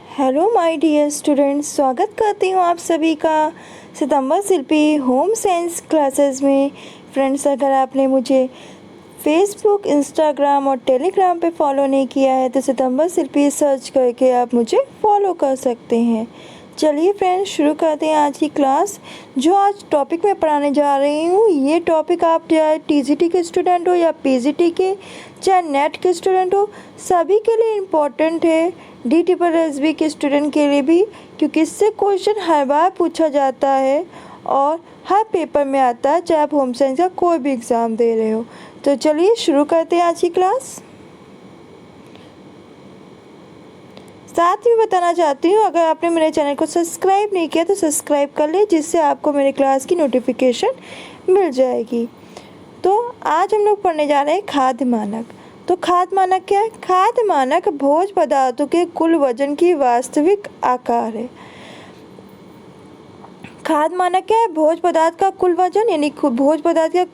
Hello my dear students, स्वागत करती हूँ आप सभी का सितंबर शिल्पी होम साइंस क्लासेस में। फ्रेंड्स, अगर आपने मुझे फेसबुक, इंस्टाग्राम और टेलीग्राम पे फॉलो नहीं किया है तो सितंबर शिल्पी सर्च करके आप मुझे फॉलो कर सकते हैं। चलिए फ्रेंड्स, शुरू करते हैं आज की क्लास। जो आज टॉपिक मैं पढ़ाने जा रही हूँ, ये टॉपिक आप चाहे टीजीटी के स्टूडेंट हो या पीजीटी के, चाहे नेट के स्टूडेंट हो, सभी के लिए इम्पोर्टेंट है। DSSB के स्टूडेंट के लिए भी, क्योंकि इससे क्वेश्चन हर बार पूछा जाता है और हर पेपर में आता है, चाहे आप होम साइंस का कोई भी एग्ज़ाम दे रहे हो। तो चलिए शुरू करते हैं आज की क्लास। साथ में बताना चाहती हूँ, अगर आपने मेरे चैनल को सब्सक्राइब नहीं किया तो सब्सक्राइब कर ले, जिससे आपको मेरे क्लास की नोटिफिकेशन मिल जाएगी। तो आज हम लोग पढ़ने जा रहे हैं खाद्य मानक। तो खाद्य मानक क्या है? खाद्य मानक भोज्य पदार्थों के कुल वजन की वास्तविक आकार है। खाद्य मानक क्या है? भोज्य पदार्थ का कुल वजन, यानी भोज्य पदार्थ का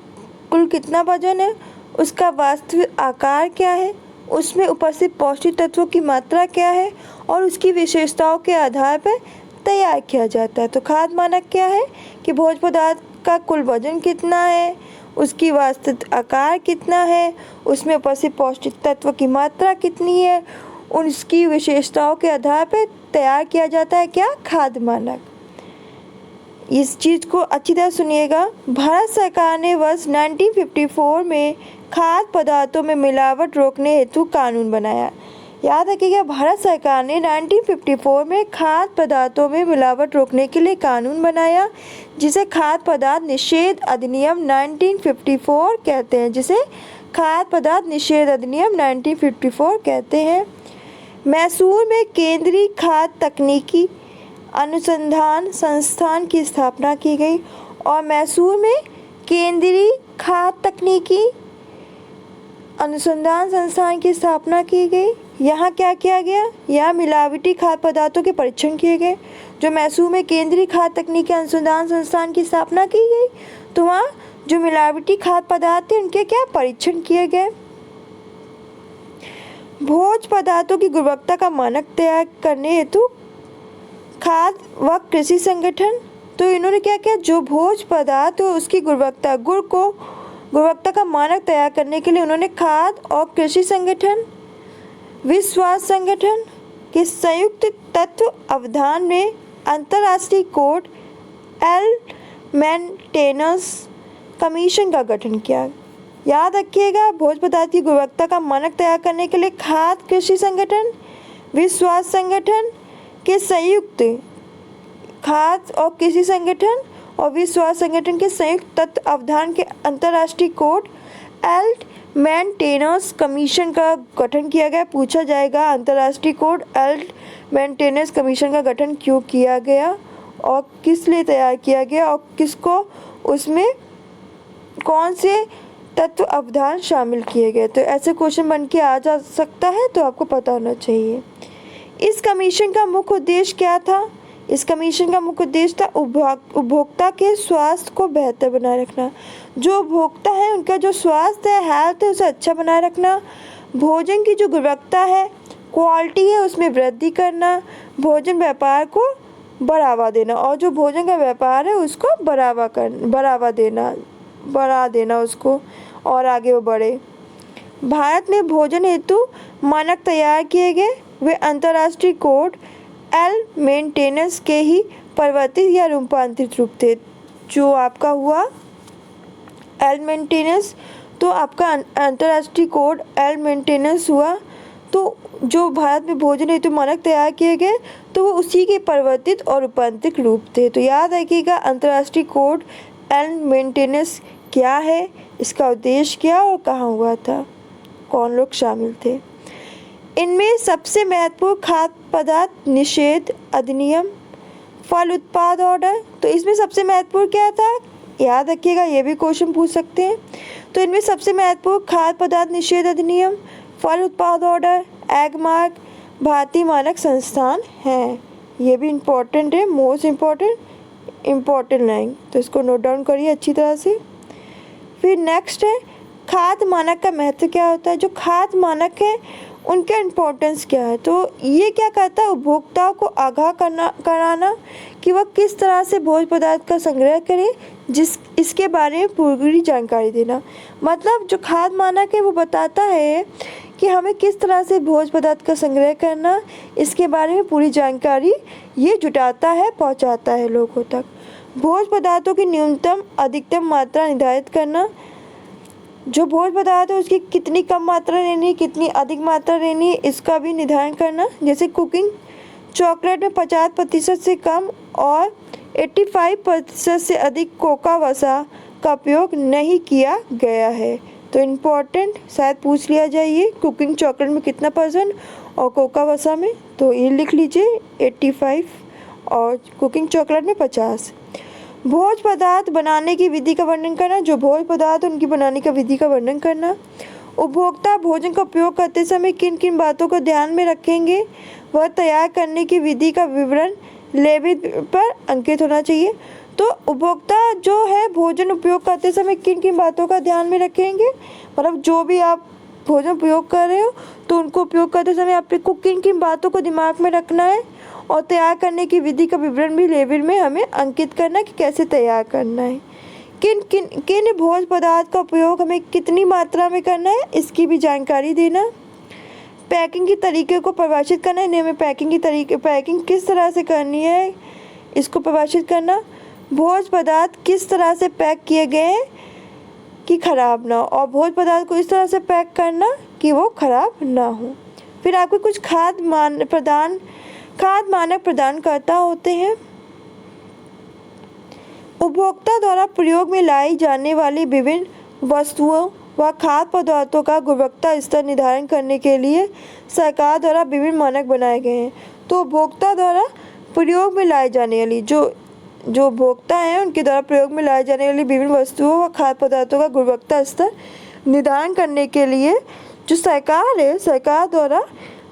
कुल कितना वजन है, उसका वास्तविक आकार क्या है, उसमें उपस्थित पौष्टिक तत्वों की मात्रा क्या है और उसकी विशेषताओं के आधार पर तैयार किया जाता है। तो खाद्य मानक क्या है कि भोज्य पदार्थ का कुल वजन कितना है, उसकी वास्तविक आकार कितना है, उसमें उपस्थित पौष्टिक तत्व की मात्रा कितनी है, उसकी विशेषताओं के आधार पर तैयार किया जाता है क्या? खाद्य मानक। इस चीज़ को अच्छी तरह सुनिएगा। भारत सरकार ने वर्ष 1954 में खाद्य पदार्थों में मिलावट रोकने हेतु कानून बनाया। याद रखिएगा, भारत सरकार ने 1954 में खाद्य पदार्थों में मिलावट रोकने के लिए कानून बनाया, जिसे खाद्य पदार्थ निषेध अधिनियम 1954 कहते हैं। जिसे खाद्य पदार्थ निषेध अधिनियम 1954 कहते हैं। मैसूर में केंद्रीय खाद्य तकनीकी अनुसंधान संस्थान की स्थापना की गई और मैसूर में केंद्रीय खाद्य तकनीकी अनुसंधान संस्थान की स्थापना की गई। यहाँ क्या किया गया? यहाँ मिलावटी खाद्य पदार्थों के परीक्षण किए गए। जो मैसूर में केंद्रीय खाद्य तकनीकी अनुसंधान संस्थान की स्थापना की गई, तो वहाँ जो मिलावटी खाद्य पदार्थ थे उनके क्या परीक्षण किए गए। भोज्य पदार्थों की गुणवत्ता का मानक तैयार करने हेतु खाद्य व कृषि संगठन, तो इन्होंने क्या किया? जो भोज्य पदार्थ हो उसकी गुणवत्ता का मानक तैयार करने के लिए उन्होंने खाद्य और कृषि संगठन, विश्व स्वास्थ्य संगठन के संयुक्त तत्वावधान में अंतर्राष्ट्रीय कोड मेंटेनेंस कमीशन का गठन किया। याद रखिएगा, भोज्य पदार्थ की गुणवत्ता का मानक तैयार करने के लिए खाद्य कृषि संगठन, विश्व स्वास्थ्य संगठन के संयुक्त खाद्य और कृषि संगठन और विश्व स्वास्थ्य संगठन के संयुक्त तत्वावधान के अंतर्राष्ट्रीय कोड मेंटेनेंस कमीशन का गठन किया गया। पूछा जाएगा, अंतर्राष्ट्रीय कोड मेंटेनेंस कमीशन का गठन क्यों किया गया और किस लिए तैयार किया गया और किसको उसमें कौन से तत्वावधान शामिल किए गए। तो ऐसे क्वेश्चन बन के आ जा सकता है, तो आपको पता होना चाहिए। इस कमीशन का मुख्य उद्देश्य क्या था? इस कमीशन का मुख्य उद्देश्य था उपभोक्ता के स्वास्थ्य को बेहतर बनाए रखना। जो उपभोक्ता है उनका जो स्वास्थ्य है, हेल्थ है, उसे अच्छा बनाए रखना। भोजन की जो गुणवत्ता है, क्वालिटी है, उसमें वृद्धि करना। भोजन व्यापार को बढ़ावा देना और जो भोजन का व्यापार है उसको बढ़ा देना उसको, और आगे वो बढ़े। भारत में भोजन हेतु मानक तैयार किए गए, वे अंतर्राष्ट्रीय कोड मेंटेनेंस के ही परिवर्तित या रूपांतरित रूप थे। जो आपका हुआ मेंटेनेंस, तो आपका अंतर्राष्ट्रीय कोड मेंटेनेंस हुआ। तो जो भारत में भोजन हेतु मानक तैयार किए गए, तो वो उसी के परिवर्तित और रूपांतरित रूप थे। तो याद रखिएगा, अंतर्राष्ट्रीय कोड मेंटेनेंस क्या है, इसका उद्देश्य क्या और कहाँ हुआ था, कौन लोग शामिल थे। इनमें सबसे महत्वपूर्ण खाद्य पदार्थ निषेध अधिनियम, फल उत्पाद ऑर्डर। तो इसमें सबसे महत्वपूर्ण क्या था? याद रखिएगा, ये भी क्वेश्चन पूछ सकते हैं। तो इनमें सबसे महत्वपूर्ण खाद्य पदार्थ निषेध अधिनियम, फल उत्पाद ऑर्डर, एग मार्क, भारतीय मानक संस्थान है। ये भी इम्पोर्टेंट है, मोस्ट इम्पोर्टेंट लाइन, तो इसको नोट डाउन करिए अच्छी तरह से। फिर नेक्स्ट है खाद्य मानक का महत्व क्या होता है। जो खाद्य मानक है उनका इम्पोर्टेंस क्या है। तो ये क्या करता है, उपभोक्ताओं को आगाह कराना कि वह किस तरह से भोज्य पदार्थ का संग्रह करें, इसके बारे में पूरी जानकारी देना। मतलब जो खाद्य मानक है वो बताता है कि हमें किस तरह से भोज्य पदार्थ का संग्रह करना, इसके बारे में पूरी जानकारी ये जुटाता है, पहुंचाता है लोगों तक। भोज्य पदार्थों की न्यूनतम अधिकतम मात्रा निर्धारित करना, जो भोज्य पदार्थ है उसकी कितनी कम मात्रा लेनी है, कितनी अधिक मात्रा लेनी है, इसका भी निर्धारण करना। जैसे कुकिंग चॉकलेट में 50% से कम और 85% से अधिक कोका वसा का उपयोग नहीं किया गया है। तो इम्पॉर्टेंट शायद पूछ लिया जाए ये, कुकिंग चॉकलेट में कितना परसेंट और कोका वसा में, तो ये लिख लीजिए 85 और कुकिंग चॉकलेट में 50। भोज्य पदार्थ बनाने की विधि का वर्णन करना, जो भोज्य पदार्थ उनकी बनाने का विधि का वर्णन करना। उपभोक्ता भोजन का उपयोग करते समय किन किन बातों को ध्यान में रखेंगे, वह तैयार करने की विधि का विवरण लेबल पर अंकित होना चाहिए। तो उपभोक्ता जो है भोजन उपयोग करते समय किन किन बातों का ध्यान में रखेंगे, मतलब जो भी आप भोजन उपयोग कर रहे हो तो उनको उपयोग करते समय आपको किन किन बातों को दिमाग में रखना है, और तैयार करने की विधि का विवरण भी लेबल में हमें अंकित करना कि कैसे तैयार करना है। किन भोज्य पदार्थ का उपयोग हमें कितनी मात्रा में करना है, इसकी भी जानकारी देना। पैकिंग के तरीके को परिभाषित करना है, हमें पैकिंग किस तरह से करनी है, इसको परिभाषित करना। भोज्य पदार्थ किस तरह से पैक किए गए हैं कि खराब ना हो, और भोज्य पदार्थ को इस तरह से पैक करना कि वो खराब ना हो। फिर आपके कुछ खाद्य मानक प्रदानकर्ता होते हैं। उपभोक्ता द्वारा प्रयोग में लाई जाने वाली विभिन्न वस्तुओं व खाद्य पदार्थों का गुणवत्ता स्तर निर्धारण करने के लिए सरकार द्वारा विभिन्न मानक बनाए गए हैं। तो उपभोक्ता द्वारा प्रयोग में लाई जाने वाली जो उपभोक्ता हैं उनके द्वारा प्रयोग में लाई जाने वाली विभिन्न वस्तुओं व खाद्य पदार्थों का गुणवत्ता स्तर निर्धारण करने के लिए जो सरकार है, सरकार द्वारा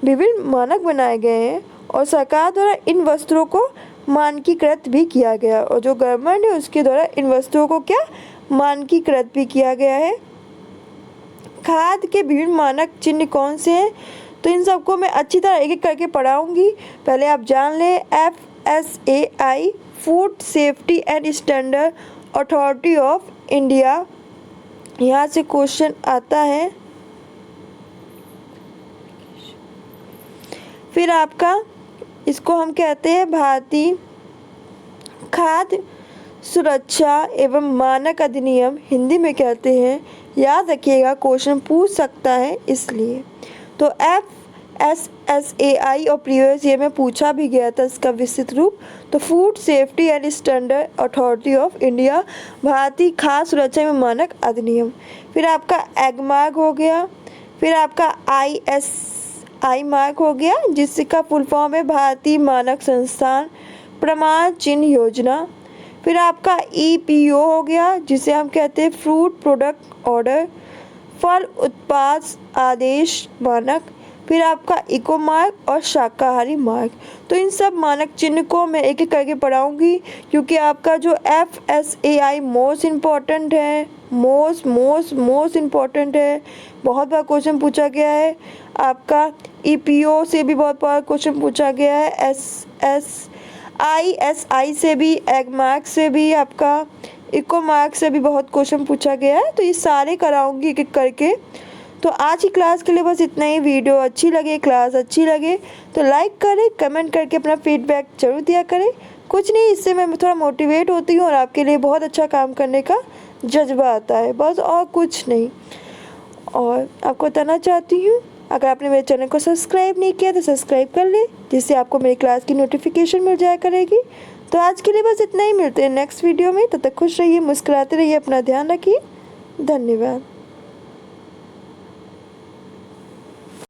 विभिन्न मानक बनाए गए हैं और सरकार द्वारा इन वस्तुओं को मानकीकृत भी किया गया, और जो गवर्नमेंट है उसके द्वारा इन वस्तुओं को क्या मानकीकृत भी किया गया है। खाद्य के विभिन्न मानक चिन्ह कौन से हैं, तो इन सबको मैं अच्छी तरह एक एक करके पढ़ाऊंगी, पहले आप जान लें। FSAI food safety and standard authority of India, यहाँ से क्वेश्चन आता है। फिर आपका इसको हम कहते हैं भारतीय खाद्य सुरक्षा एवं मानक अधिनियम, हिंदी में कहते हैं। याद रखिएगा क्वेश्चन पूछ सकता है इसलिए। तो FSSAI और प्रीवियस ईयर में पूछा भी गया था इसका विस्तृत रूप। तो food safety and standard authority of India, भारतीय खाद्य सुरक्षा एवं मानक अधिनियम। फिर आपका एग मार्क हो गया, फिर आपका ISI मार्क हो गया जिसका फुल फॉर्म है भारतीय मानक संस्थान प्रमाण चिन्ह योजना। फिर आपका EPO हो गया जिसे हम कहते हैं फ्रूट प्रोडक्ट ऑर्डर, फल उत्पाद आदेश मानक। फिर आपका इको मार्क और शाकाहारी मार्क। तो इन सब मानक चिन्ह को मैं एक एक करके पढ़ाऊंगी क्योंकि आपका जो FSAI मोस्ट इम्पॉर्टेंट है, मोस्ट इम्पॉर्टेंट है, बहुत बार क्वेश्चन पूछा गया है। आपका EPO से भी बहुत बार क्वेश्चन पूछा गया है, ISI से भी, एग मार्क से भी, आपका इको मार्क से भी बहुत क्वेश्चन पूछा गया है। तो ये सारे कराऊंगी एक एक करके। तो आज की क्लास के लिए बस इतना ही। वीडियो अच्छी लगे, क्लास अच्छी लगे तो लाइक करें, कमेंट करके अपना फीडबैक जरूर दिया करें। कुछ नहीं, इससे मैं थोड़ा मोटिवेट होती हूँ और आपके लिए बहुत अच्छा काम करने का जज्बा आता है, बस और कुछ नहीं। और आपको बताना चाहती हूँ, अगर आपने मेरे चैनल को सब्सक्राइब नहीं किया तो सब्सक्राइब कर ले, जिससे आपको मेरी क्लास की नोटिफिकेशन मिल जाया करेगी। तो आज के लिए बस इतना ही, मिलते हैं नेक्स्ट वीडियो में। तब तक खुश रहिए, मुस्कुराते रहिए, अपना ध्यान रखिए। धन्यवाद।